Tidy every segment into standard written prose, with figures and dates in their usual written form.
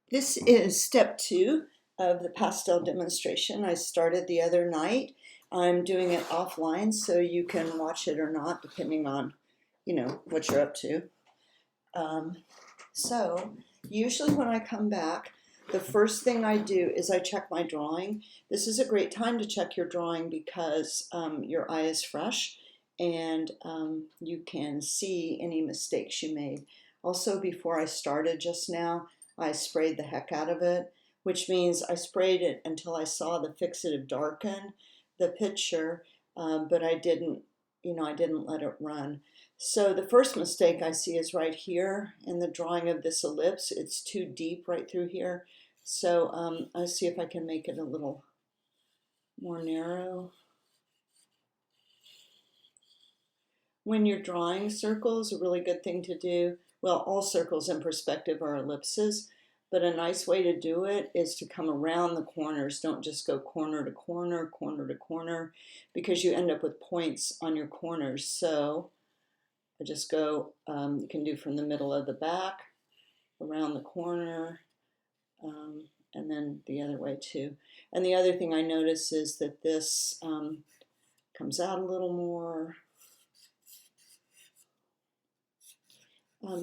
This is step 2 of the pastel demonstration. I started the other night. I'm doing it offline so you can watch it or not, depending on, what you're up to. Um, so usually when I come back, the first thing I do is I check my drawing. This is a great time to check your drawing because your eye is fresh and you can see any mistakes you made. Also, before I started just now, I sprayed the heck out of it, which means I sprayed it until I saw the fixative darken the picture, but I didn't let it run. So the first mistake I see is right here in the drawing of this ellipse. It's too deep right through here. So I'll see if I can make it a little more narrow. When you're drawing circles, a really good thing to do, well, all circles in perspective are ellipses, but a nice way to do it is to come around the corners. Don't just go corner to corner, corner to corner, because you end up with points on your corners. So I just go, you can do from the middle of the back, around the corner, and then the other way too. And the other thing I notice is that this comes out a little more.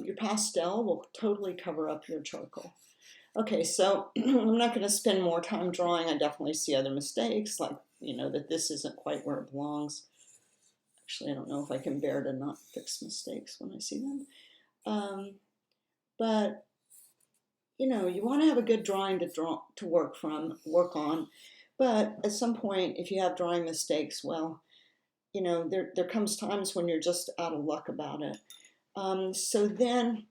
Your pastel will totally cover up your charcoal. Okay, so I'm not going to spend more time drawing. I definitely see other mistakes, like, that this isn't quite where it belongs. Actually, I don't know if I can bear to not fix mistakes when I see them. But you want to have a good drawing to work on. But at some point, if you have drawing mistakes, well, there comes times when you're just out of luck about it. So then,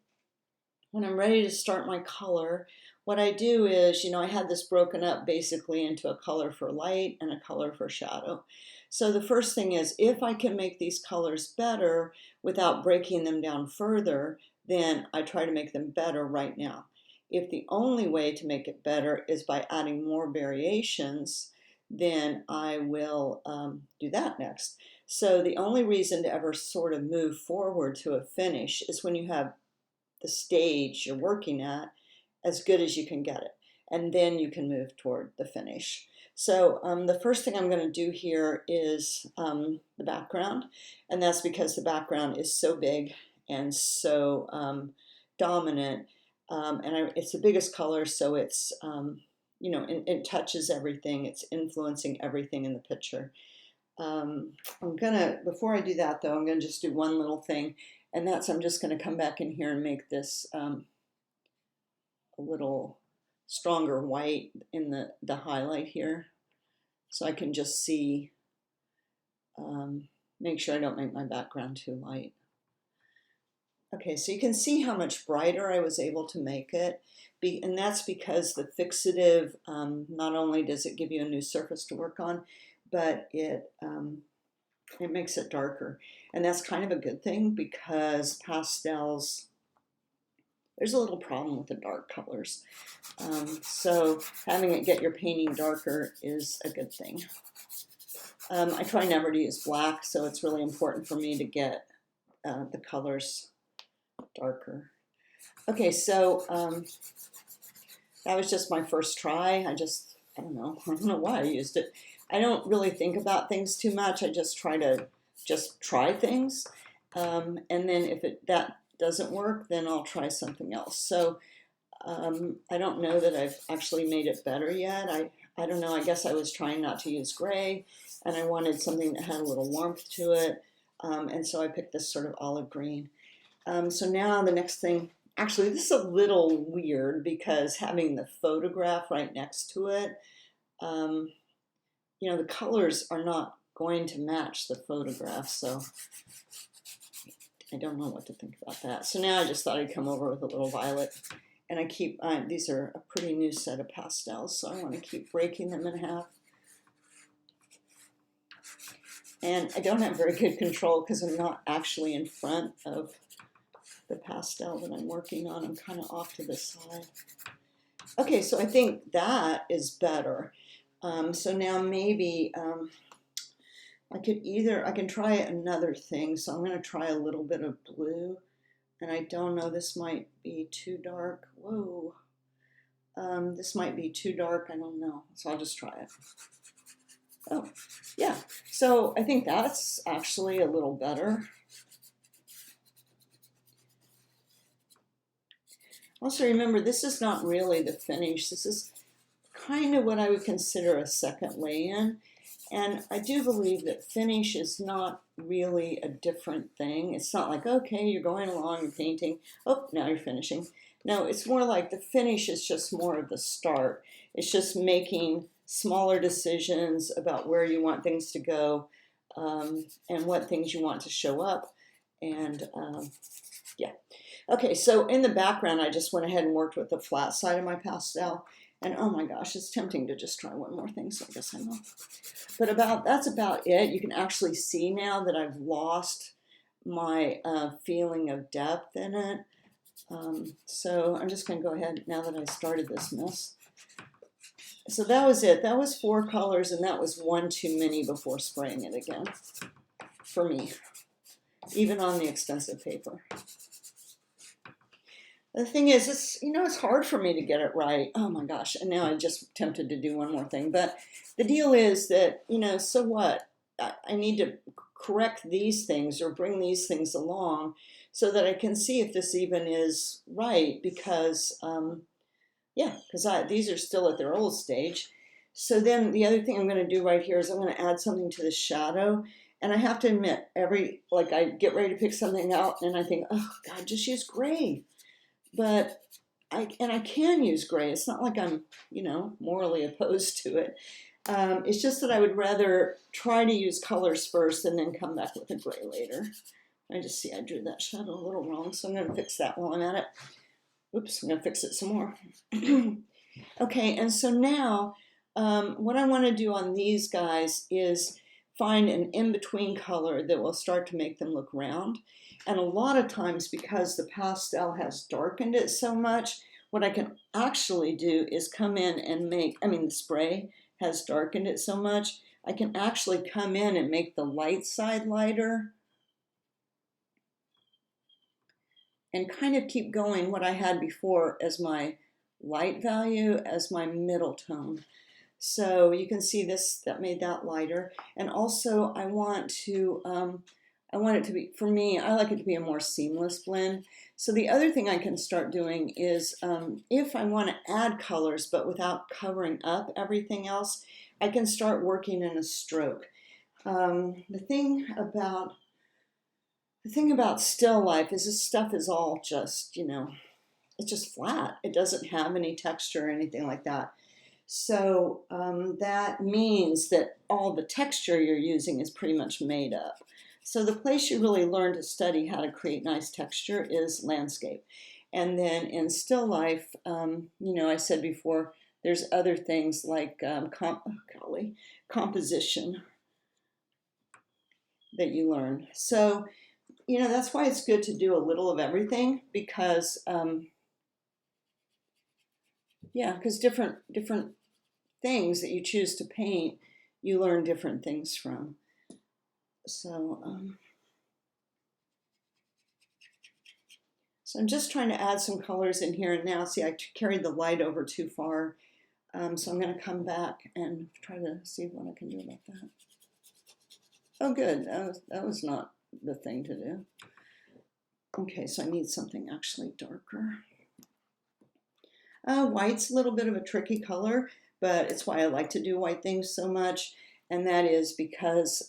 when I'm ready to start my color, what I do is, I had this broken up basically into a color for light and a color for shadow. So the first thing is, if I can make these colors better without breaking them down further, then I try to make them better right now. If the only way to make it better is by adding more variations, then I will do that next. So the only reason to ever sort of move forward to a finish is when you have the stage you're working at as good as you can get it. And then you can move toward the finish. So the first thing I'm going to do here is the background. And that's because the background is so big and so dominant. It's the biggest color, so it's, it touches everything. It's influencing everything in the picture. Before I do that though, I'm gonna just do one little thing, and that's I'm just gonna come back in here and make this a little stronger white in the highlight here, so I can just see, make sure I don't make my background too light. Okay, so you can see how much brighter I was able to make it, and that's because the fixative, not only does it give you a new surface to work on, but it makes it darker. And that's kind of a good thing because pastels, there's a little problem with the dark colors. So having it get your painting darker is a good thing. I try never to use black, so it's really important for me to get the colors darker. Okay, so that was just my first try. I don't know why I used it. I don't really think about things too much. I just try to try things. And then if that doesn't work, then I'll try something else. So I don't know that I've actually made it better yet. I don't know. I guess I was trying not to use gray, and I wanted something that had a little warmth to it. And so I picked this sort of olive green. So now the next thing, actually this is a little weird because having the photograph right next to it, the colors are not going to match the photograph, so I don't know what to think about that. So now I just thought I'd come over with a little violet, and I keep, these are a pretty new set of pastels, so I want to keep breaking them in half. And I don't have very good control because I'm not actually in front of the pastel that I'm working on. I'm kind of off to the side. Okay, so I think that is better. So now maybe I can try another thing. So I'm going to try a little bit of blue. And I don't know, this might be too dark. Whoa. This might be too dark, I don't know. So I'll just try it. Oh, yeah. So I think that's actually a little better. Also remember, this is not really the finish. This is kind of what I would consider a second lay-in. And I do believe that finish is not really a different thing. It's not like, okay, you're going along, you're painting, oh, now you're finishing. No, it's more like the finish is just more of the start. It's just making smaller decisions about where you want things to go, and what things you want to show up. And yeah. Okay, so in the background, I just went ahead and worked with the flat side of my pastel. And oh my gosh, it's tempting to just try one more thing, so I guess I will. But that's about it. You can actually see now that I've lost my feeling of depth in it. So I'm just going to go ahead now that I started this mess. So that was it. That was 4 colors, and that was one too many before spraying it again, for me, even on the expensive paper. The thing is, it's hard for me to get it right. Oh my gosh, and now I'm just tempted to do one more thing. But the deal is that, so what? I need to correct these things or bring these things along so that I can see if this even is right, because, these are still at their old stage. So then the other thing I'm going to do right here is I'm going to add something to the shadow. And I have to admit, I get ready to pick something out and I think, oh God, just use gray. But I can use gray. It's not like I'm, morally opposed to it. It's just that I would rather try to use colors first and then come back with a gray later. I just see I drew that shadow a little wrong, so I'm going to fix that while I'm at it. Oops, I'm going to fix it some more. Okay, and so now what I want to do on these guys is find an in-between color that will start to make them look round. And a lot of times, because the pastel has darkened it so much, what I can actually do is come in and the spray has darkened it so much, I can actually come in and make the light side lighter and kind of keep going what I had before as my light value as my middle tone. So you can see that made that lighter. And also I want it to be, for me, I like it to be a more seamless blend. So the other thing I can start doing is if I want to add colors but without covering up everything else, I can start working in a stroke. The thing about still life is this stuff is all just, it's just flat. It doesn't have any texture or anything like that. So that means that all the texture you're using is pretty much made up. So the place you really learn to study how to create nice texture is landscape. And then in still life, I said before, there's other things like composition that you learn. So, that's why it's good to do a little of everything, because, because different things that you choose to paint, you learn different things from. So, so I'm just trying to add some colors in here and now. See, I carried the light over too far. So I'm going to come back and try to see what I can do about that. Oh, good. That was not the thing to do. Okay, so I need something actually darker. White's a little bit of a tricky color, but it's why I like to do white things so much. And that is because,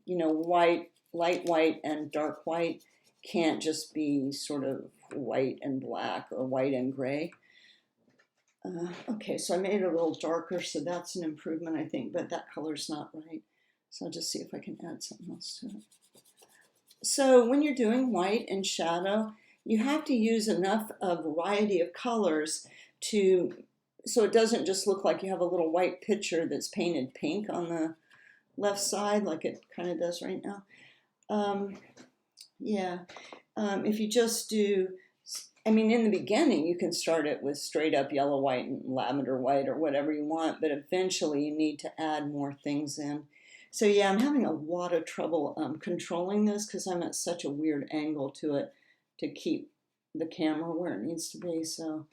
white, light white and dark white can't just be sort of white and black or white and gray. Okay, so I made it a little darker, so that's an improvement, I think, but that color's not right. So I'll just see if I can add something else to it. So when you're doing white and shadow, you have to use enough of a variety of colors so it doesn't just look like you have a little white picture that's painted pink on the left side like it kind of does right now. If you just do, in the beginning you can start it with straight up yellow, white, and lavender white or whatever you want, but eventually you need to add more things in. So yeah, I'm having a lot of trouble controlling this because I'm at such a weird angle to it to keep the camera where it needs to be. So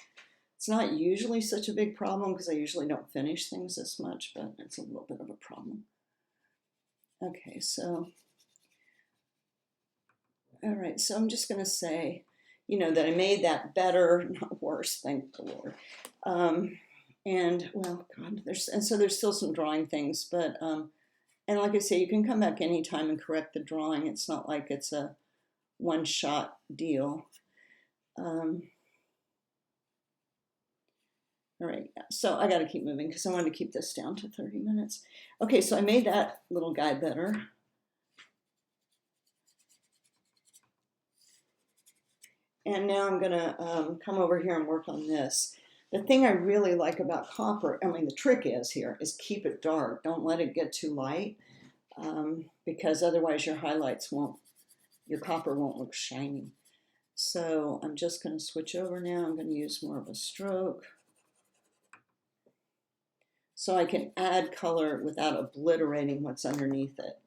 It's not usually such a big problem because I usually don't finish things this much, but it's a little bit of a problem. Okay, so, all right, so I'm just going to say, you know, that I made that better, not worse, thank the Lord. And well, God, there's still some drawing things, but and like I say, you can come back anytime and correct the drawing. It's not like it's a one-shot deal. All right, so I got to keep moving because I wanted to keep this down to 30 minutes. Okay, so I made that little guy better. And now I'm gonna come over here and work on this. The thing I really like about copper, I mean, the trick is here, is keep it dark. Don't let it get too light because otherwise your highlights won't, your copper won't look shiny. So I'm just gonna switch over now. I'm gonna use more of a stroke. So I can add color without obliterating what's underneath it.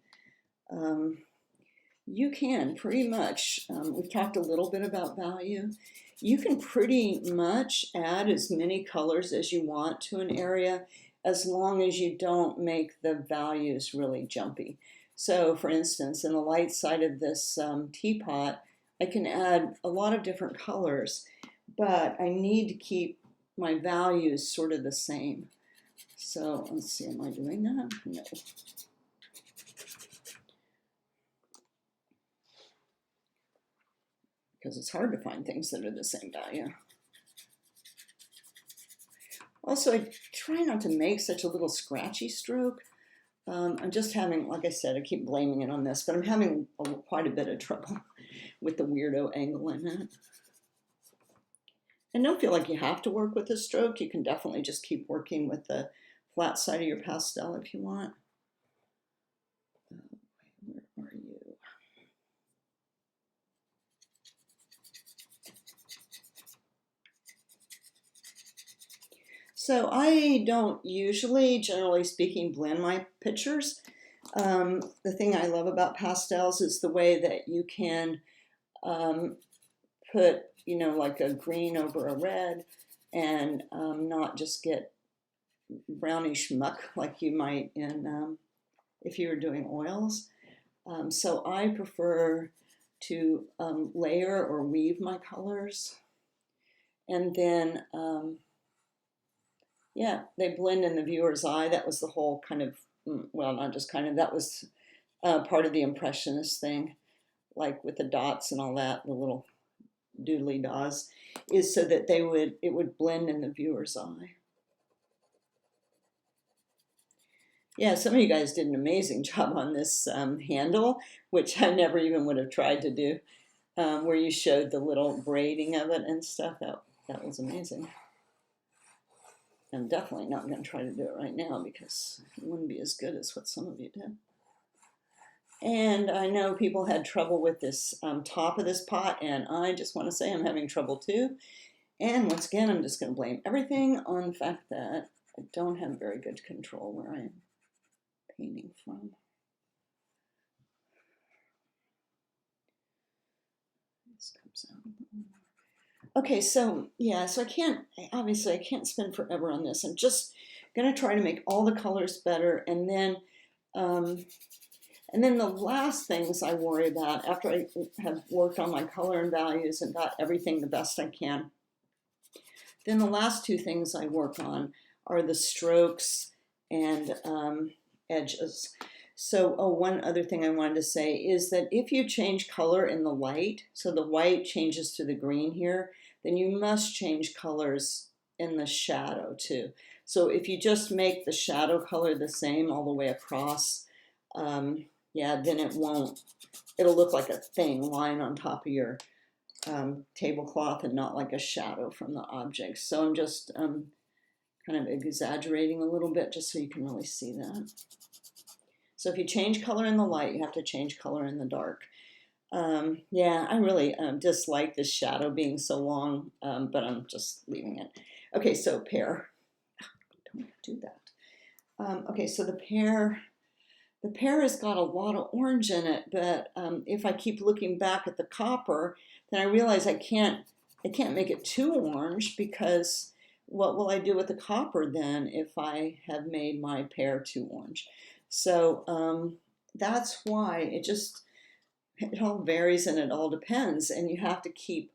You can pretty much, we've talked a little bit about value. You can pretty much add as many colors as you want to an area as long as you don't make the values really jumpy. So for instance, in the light side of this teapot, I can add a lot of different colors, but I need to keep my values sort of the same. So let's see, am I doing that? No. Because it's hard to find things that are the same value. Also, I try not to make such a little scratchy stroke. I'm just having, like I said, I keep blaming it on this, but I'm having quite a bit of trouble with the weirdo angle in it. And don't feel like you have to work with the stroke. You can definitely just keep working with the flat side of your pastel if you want. Where are you? So I don't usually, generally speaking, blend my pictures. The thing I love about pastels is the way that you can put, you know, like a green over a red and not just get brownish muck like you might in if you were doing oils. So I prefer to layer or weave my colors, and then yeah, they blend in the viewer's eye. That was the whole kind of, well, not just kind of, that was part of the impressionist thing, like with the dots and all that, the little doodly dots, is so that it would blend in the viewer's eye. Yeah, some of you guys did an amazing job on this handle, which I never even would have tried to do, where you showed the little braiding of it and stuff. That was amazing. I'm definitely not going to try to do it right now because it wouldn't be as good as what some of you did. And I know people had trouble with this top of this pot, and I just want to say I'm having trouble too. And once again, I'm just going to blame everything on the fact that I don't have very good control where I am painting from. This comes out. Okay, so yeah, so obviously I can't spend forever on this. I'm just gonna try to make all the colors better, and then the last things I worry about after I have worked on my color and values and got everything the best I can, then the last two things I work on are the strokes and edges. So, one other thing I wanted to say is that if you change color in the white, so the white changes to the green here, then you must change colors in the shadow too. So if you just make the shadow color the same all the way across, yeah, then it'll look like a thing lying on top of your tablecloth and not like a shadow from the object. So I'm just kind of exaggerating a little bit just so you can really see that. So if you change color in the light, you have to change color in the dark. Yeah, I really dislike this shadow being so long, but I'm just leaving it. Okay, so pear. Don't do that. Okay, so the pear has got a lot of orange in it, but if I keep looking back at the copper, then I realize I can't make it too orange because what will I do with the copper then if I have made my pear too orange? So that's why it all varies and it all depends, and you have to keep,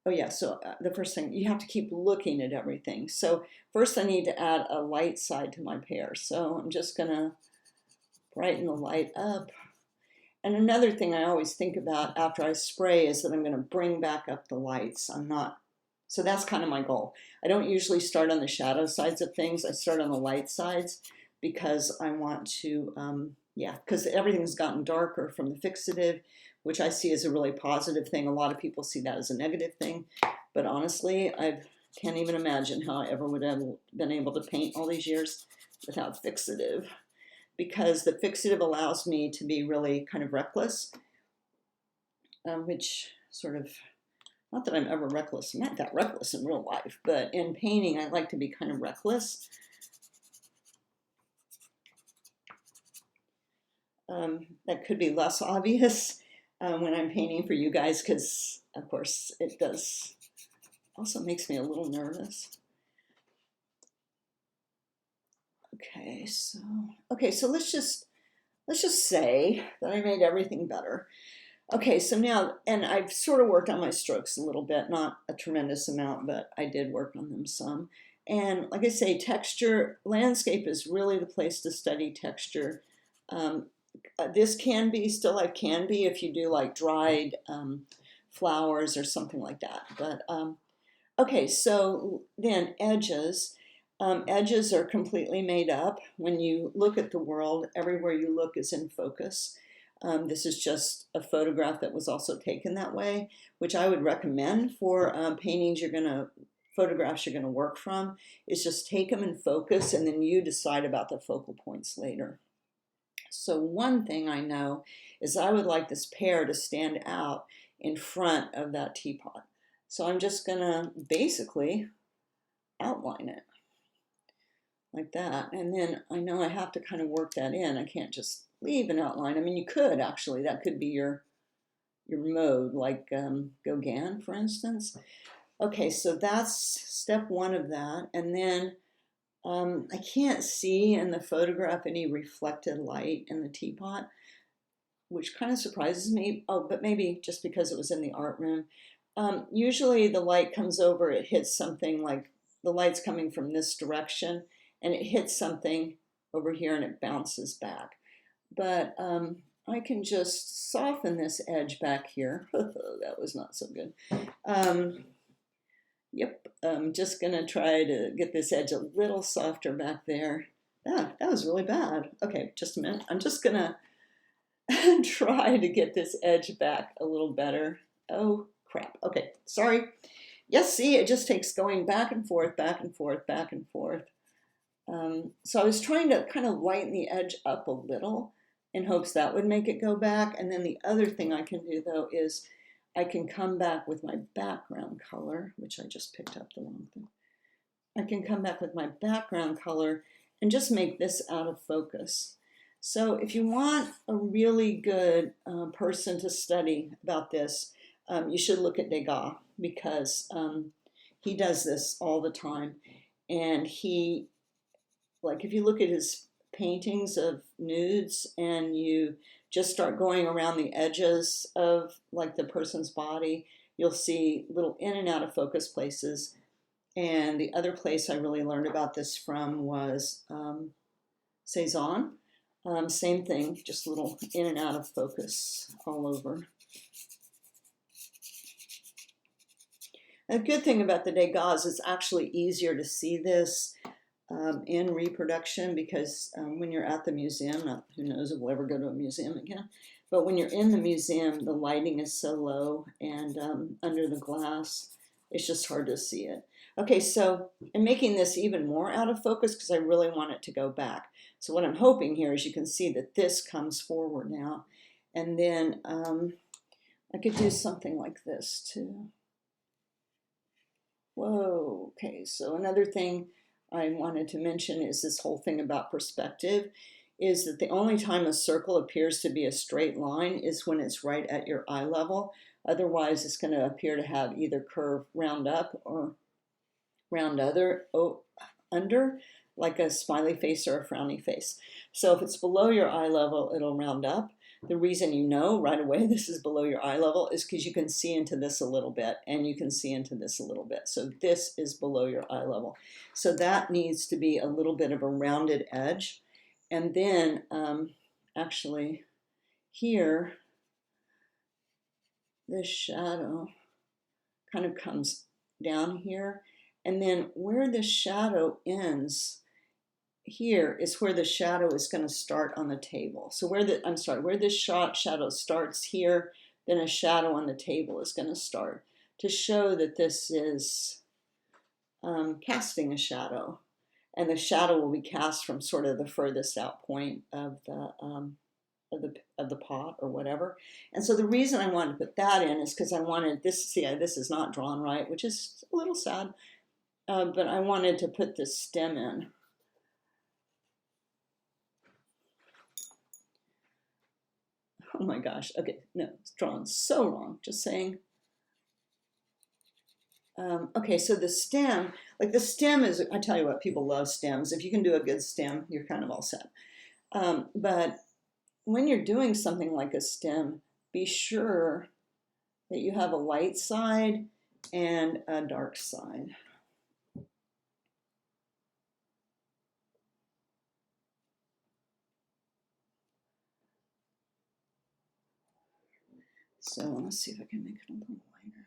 oh yeah, so the first thing, you have to keep looking at everything. So first I need to add a light side to my pear. So I'm just gonna brighten the light up. And another thing I always think about after I spray is that I'm gonna bring back up the lights. So that's kind of my goal. I don't usually start on the shadow sides of things. I start on the light sides because I want to, yeah, because everything's gotten darker from the fixative, which I see as a really positive thing. A lot of people see that as a negative thing, but honestly, I can't even imagine how I ever would have been able to paint all these years without fixative, because the fixative allows me to be really kind of reckless, which sort of, not that I'm ever reckless, I'm not that reckless in real life, but in painting, I like to be kind of reckless. That could be less obvious when I'm painting for you guys, because of course it does, also makes me a little nervous. Okay, so let's just say that I made everything better. Okay, so now, and I've sort of worked on my strokes a little bit, not a tremendous amount, but I did work on them some. And like I say, texture, landscape is really the place to study texture. This can be, still life can be, if you do like dried flowers or something like that. But okay, so then edges. Edges are completely made up. When you look at the world, everywhere you look is in focus. This is just a photograph that was also taken that way, which I would recommend for paintings photographs you're gonna work from, is just take them in focus and then you decide about the focal points later. So one thing I know is I would like this pear to stand out in front of that teapot. So I'm just gonna basically outline it like that. And then I know I have to kind of work that in. I can't just leave an outline. I mean, you could actually, that could be your mode, like Gauguin, for instance. Okay, so that's step one of that. And then I can't see in the photograph any reflected light in the teapot, which kind of surprises me. Oh, but maybe just because it was in the art room. Usually the light comes over, it hits something, like the light's coming from this direction, and it hits something over here and it bounces back. But I can just soften this edge back here. That was not so good. Yep, I'm just gonna try to get this edge a little softer back there. Ah, that was really bad. Okay, just a minute. I'm just gonna try to get this edge back a little better. Oh, crap. Okay, sorry. Yes, see, it just takes going back and forth, back and forth, back and forth. So I was trying to kind of lighten the edge up a little in hopes that would make it go back. And then the other thing I can do, though, is I can come back with my background color, which I just picked up the wrong thing. I can come back with my background color and just make this out of focus. So if you want a really good person to study about this, you should look at Degas, because he does this all the time. And he, like, if you look at his paintings of nudes and you just start going around the edges of like the person's body, you'll see little in and out of focus places. And the other place I really learned about this from was Cezanne. Same thing, just a little in and out of focus all over. A good thing about the Degas is it's actually easier to see this in reproduction, because when you're at the museum, who knows if we'll ever go to a museum again, but when you're in the museum, the lighting is so low and under the glass, it's just hard to see it. Okay, so I'm making this even more out of focus because I really want it to go back. So what I'm hoping here is you can see that this comes forward now, and then I could do something like this too. Whoa, okay, so another thing I wanted to mention is this whole thing about perspective, is that the only time a circle appears to be a straight line is when it's right at your eye level. Otherwise, it's going to appear to have either curve round up or round under, like a smiley face or a frowny face. So if it's below your eye level, it'll round up. The reason you know right away this is below your eye level is because you can see into this a little bit, and you can see into this a little bit. So this is below your eye level. So that needs to be a little bit of a rounded edge. And then actually here, this shadow kind of comes down here. And then where the shadow ends here is where the shadow is going to start on the table. So where this shadow starts here, then a shadow on the table is going to start to show that this is casting a shadow. And the shadow will be cast from sort of the furthest out point of the pot or whatever. And so the reason I wanted to put that in is because I wanted this, see, this is not drawn right, which is a little sad, but I wanted to put this stem in. Oh my gosh, okay, no, it's drawn so wrong, just saying. Okay, so the stem, like the stem is, I tell you what, people love stems. If you can do a good stem, you're kind of all set. But when you're doing something like a stem, be sure that you have a light side and a dark side. So let's see if I can make it a little lighter.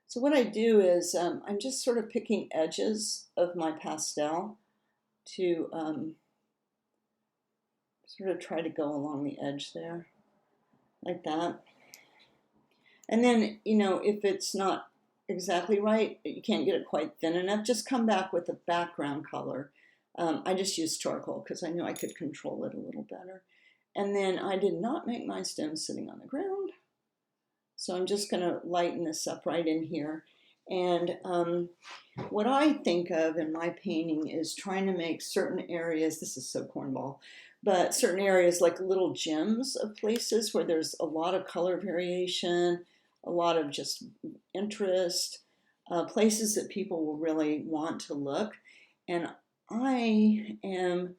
So what I do is I'm just sort of picking edges of my pastel to sort of try to go along the edge there, like that. And then, you know, if it's not exactly right, you can't get it quite thin enough, just come back with a background color. I just used charcoal because I knew I could control it a little better. And then I did not make my stem sitting on the ground. So I'm just going to lighten this up right in here. And what I think of in my painting is trying to make certain areas, this is so cornball, but certain areas like little gems of places where there's a lot of color variation, a lot of just interest, places that people will really want to look. And I am,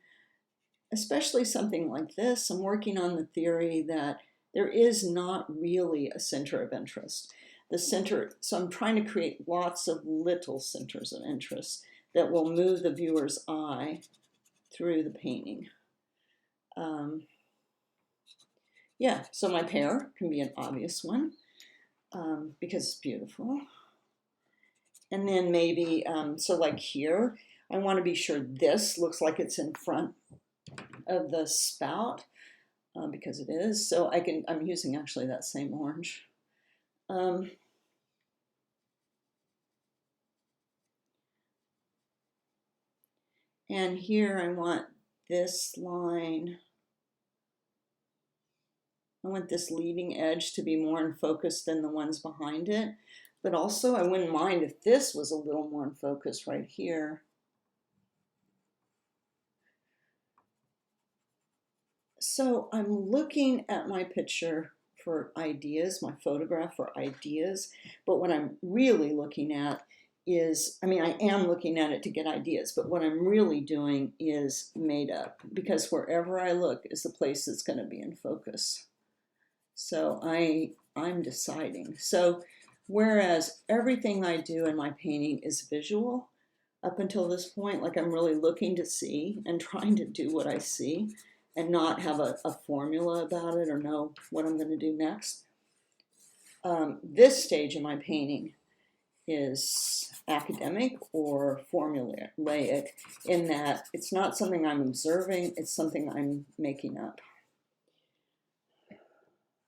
especially something like this, I'm working on the theory that there is not really a center of interest. The center, so I'm trying to create lots of little centers of interest that will move the viewer's eye through the painting. Yeah, so my pear can be an obvious one because it's beautiful. And then maybe, so like here, I want to be sure this looks like it's in front of the spout because it is. So I'm using actually that same orange. And here I want this line, I want this leading edge to be more in focus than the ones behind it. But also I wouldn't mind if this was a little more in focus right here. So I'm looking at my picture for ideas, my photograph for ideas, but what I'm really looking at is, I mean, I am looking at it to get ideas, but what I'm really doing is made up, because wherever I look is the place that's going to be in focus. So I'm deciding. So whereas everything I do in my painting is visual, up until this point, like I'm really looking to see and trying to do what I see and not have a formula about it or know what I'm going to do next. This stage in my painting is academic or formulaic in that it's not something I'm observing, it's something I'm making up.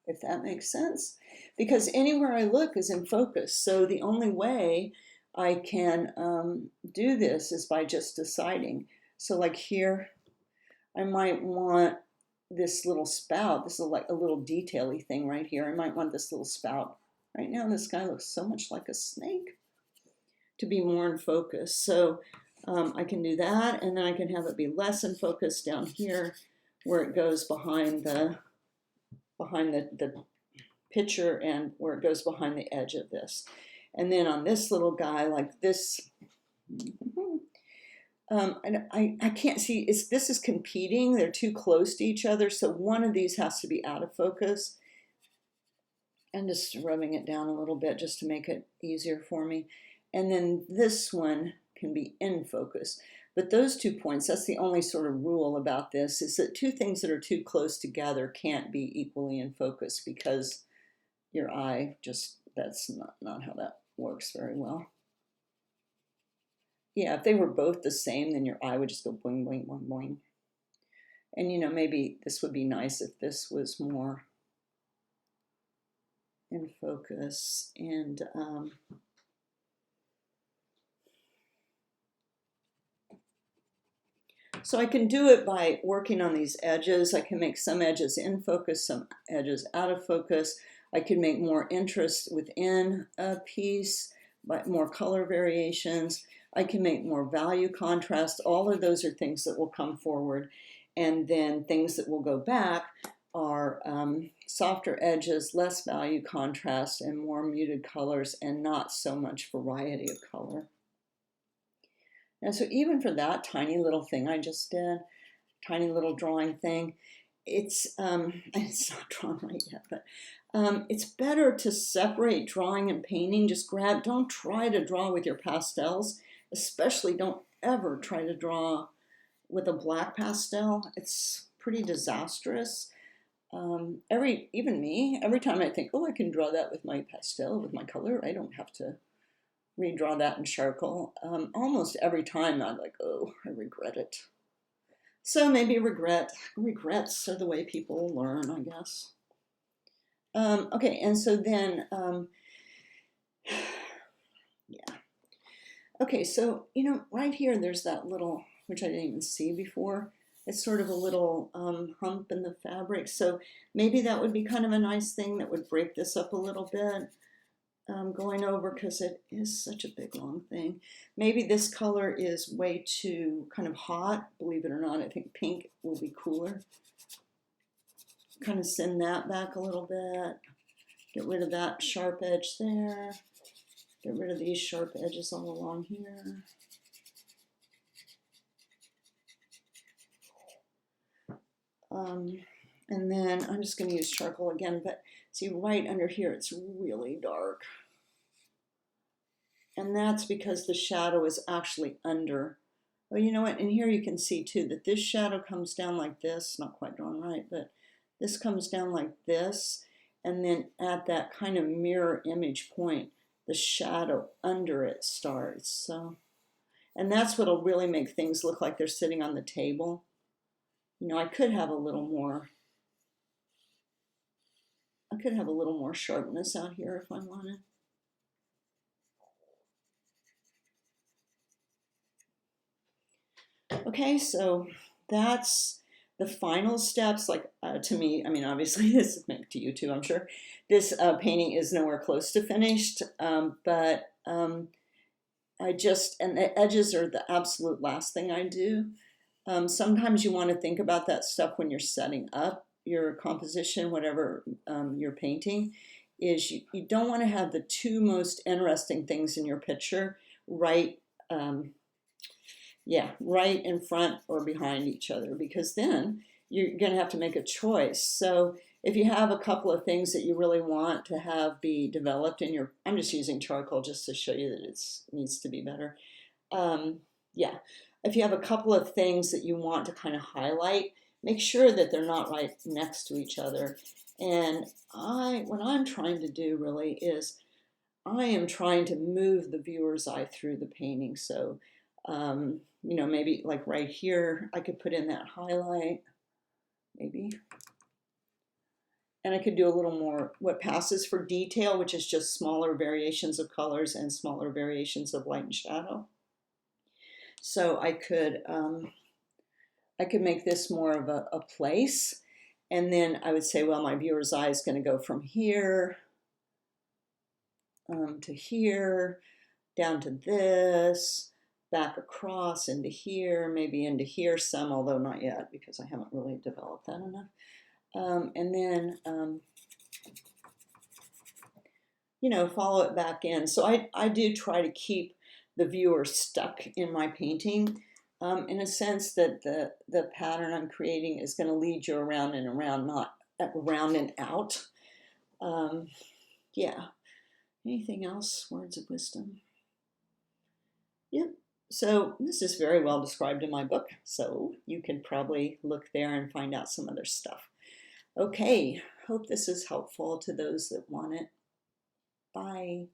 If that makes sense. Because anywhere I look is in focus. So the only way I can do this is by just deciding. So like here, I might want this little spout. This is like a little detail-y thing right here. I might want this little spout. Right now, this guy looks so much like a snake to be more in focus. So I can do that, and then I can have it be less in focus down here where it goes behind the picture and where it goes behind the edge of this. And then on this little guy, like this, and I can't see, this is competing. They're too close to each other. So one of these has to be out of focus. And just rubbing it down a little bit just to make it easier for me. And then this one can be in focus. But those 2 points, that's the only sort of rule about this, is that two things that are too close together can't be equally in focus, because your eye just, that's not how that works very well. Yeah, if they were both the same, then your eye would just go boing, boing, boing, boing. And you know, maybe this would be nice if this was more in focus. And so I can do it by working on these edges. I can make some edges in focus, some edges out of focus. I can make more interest within a piece, but more color variations. I can make more value contrast. All of those are things that will come forward. And then things that will go back are softer edges, less value contrast, and more muted colors, and not so much variety of color. And so even for that tiny little thing I just did, tiny little drawing thing, it's not drawn right yet, but it's better to separate drawing and painting. Just don't try to draw with your pastels, especially don't ever try to draw with a black pastel. It's pretty disastrous. Even me, every time I think, oh, I can draw that with my pastel, with my color, I don't have to redraw that in charcoal. Almost every time I'm like, oh, I regret it. So maybe regrets are the way people learn, I guess. Okay, and so then, yeah. Okay, so, you know, right here, there's that little, which I didn't even see before. It's sort of a little hump in the fabric. So maybe that would be kind of a nice thing that would break this up a little bit. Going over, because it is such a big long thing. Maybe this color is way too kind of hot, believe it or not. I think pink will be cooler. Kind of send that back a little bit. Get rid of that sharp edge there. Get rid of these sharp edges all along here. And then I'm just going to use charcoal again, but see right under here, it's really dark. And that's because the shadow is actually under. Oh, you know what? And here you can see too that this shadow comes down like this, not quite drawn right, but this comes down like this. And then at that kind of mirror image point, the shadow under it starts. So, and that's what'll really make things look like they're sitting on the table. You know, I could have a little more sharpness out here if I wanted. Okay, so that's the final steps. Like to me, I mean, obviously this is meant to you too, I'm sure. This painting is nowhere close to finished, but I just, and the edges are the absolute last thing I do. Sometimes you want to think about that stuff when you're setting up your composition, whatever you're painting, is you don't want to have the two most interesting things in your picture right right in front or behind each other, because then you're going to have to make a choice. So if you have a couple of things that you really want to have be developed in your, I'm just using charcoal just to show you that it needs to be better. Yeah, if you have a couple of things that you want to kind of highlight, make sure that they're not right next to each other. And what I'm trying to do really is I am trying to move the viewer's eye through the painting. So you know, maybe like right here, I could put in that highlight, maybe. And I could do a little more what passes for detail, which is just smaller variations of colors and smaller variations of light and shadow. So I could make this more of a place. And then I would say, well, my viewer's eye is going to go from here to here, down to this, back across into here, maybe into here some, although not yet because I haven't really developed that enough. And then, follow it back in. So I do try to keep the viewer stuck in my painting, in a sense that the pattern I'm creating is going to lead you around and around, not around and out. Yeah. Anything else? Words of wisdom? Yep. So this is very well described in my book, so you can probably look there and find out some other stuff. Okay, hope this is helpful to those that want it. Bye.